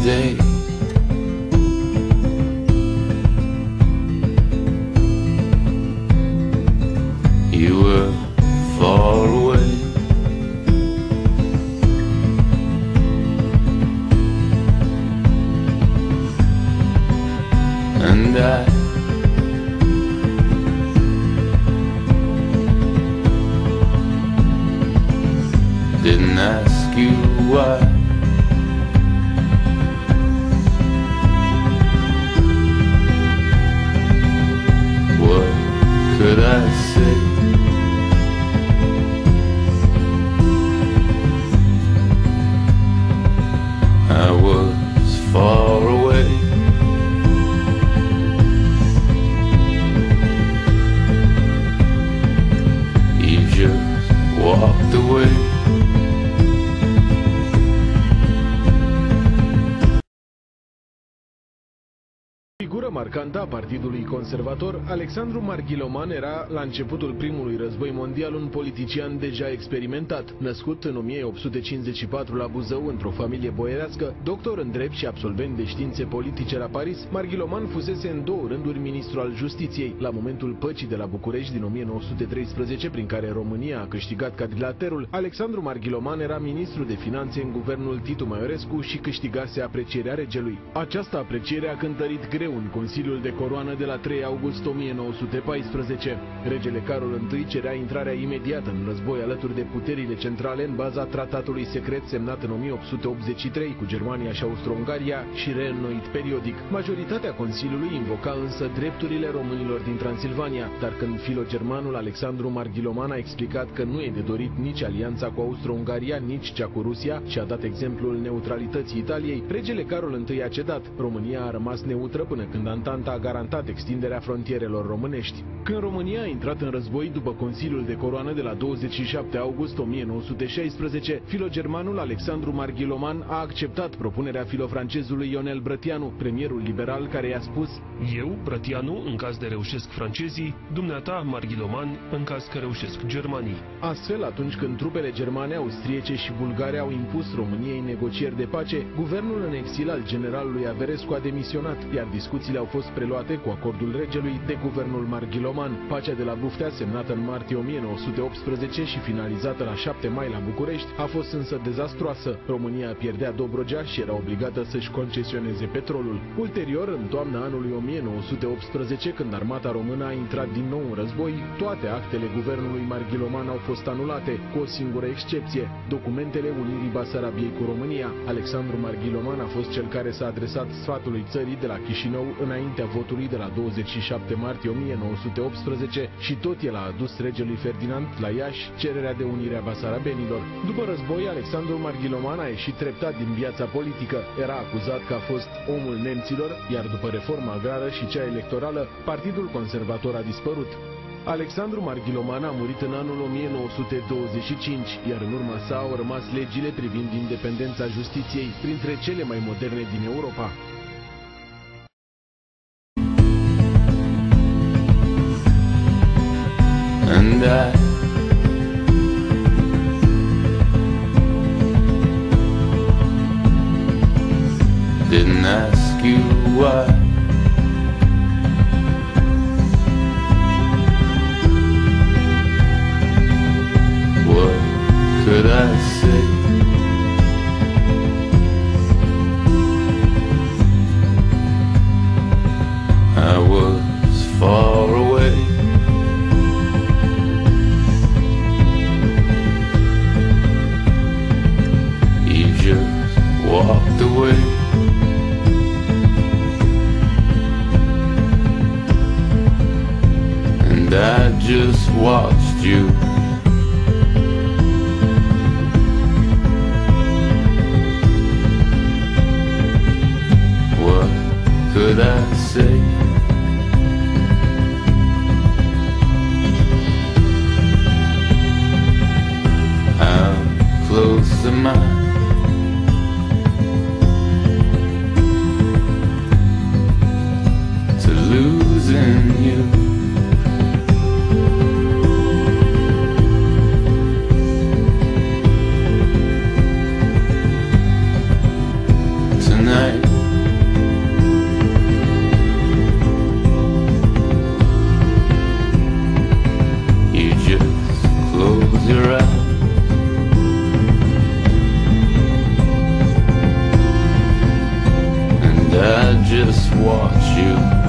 day. You were far away, and I didn't ask you why. What could I say? I was far away. You just walked away. Figură marcantă a Partidului Conservator, Alexandru Marghiloman era, la începutul primului război mondial, un politician deja experimentat. Născut în 1854 la Buzău, într-o familie boierească, doctor în drept și absolvent de științe politice la Paris, Marghiloman fusese în două rânduri ministru al justiției. La momentul păcii de la București din 1913, prin care România a câștigat quadrilaterul, Alexandru Marghiloman era ministru de finanțe în guvernul Titu Maiorescu și câștigase aprecierea regelui. Această apreciere a cântărit greu în Consiliul de Coroană de la 3 august 1914. Regele Carol I cerea intrarea imediată în război alături de puterile centrale în baza tratatului secret semnat în 1883 cu Germania și Austro-Ungaria și reînnoit periodic. Majoritatea Consiliului invoca însă drepturile românilor din Transilvania, dar când filogermanul Alexandru Marghiloman a explicat că nu e de dorit nici alianța cu Austro-Ungaria, nici cea cu Rusia și a dat exemplul neutralității Italiei, regele Carol I a cedat. România a rămas neutră până când Antanta a garantat extinderea frontierelor românești. Când România a intrat în război după Consiliul de Coroană de la 27 august 1916, filogermanul Alexandru Marghiloman a acceptat propunerea filofrancezului Ionel Brătianu, premierul liberal, care i-a spus: eu, Brătianu, în caz de reușesc francezii, dumneata, Marghiloman, în caz că reușesc germanii. Astfel, atunci când trupele germane, austriece și bulgare au impus României negocieri de pace, guvernul în exil al generalului Averescu a demisionat, iar discuțiile au fost preluate cu acordul regelui de guvernul Marghiloman. Pacea de la Buftea, semnată în martie 1918 și finalizată la 7 mai la București, a fost însă dezastroasă. România pierdea Dobrogea și era obligată să-și concesioneze petrolul. Ulterior, în toamna anului 1918, când armata română a intrat din nou în război, toate actele guvernului Marghiloman au fost anulate, cu o singură excepție: documentele unirii Basarabiei cu România. Alexandru Marghiloman a fost cel care s-a adresat sfatului țării de la Chișinău înaintea votului de la 27 martie 1918 și tot el a adus regelui Ferdinand la Iași cererea de unire a basarabenilor. După război, Alexandru Marghiloman a ieșit treptat din viața politică. Era acuzat că a fost omul nemților, iar după reforma agrară și cea electorală, Partidul Conservator a dispărut. Alexandru Marghiloman a murit în anul 1925, iar în urma sa au rămas legile privind independența justiției, printre cele mai moderne din Europa. And I didn't ask you why. What could I say? I was far away. You just walked away. And I just watched you. What could I say? How close am I to losing you? Tonight just watch you.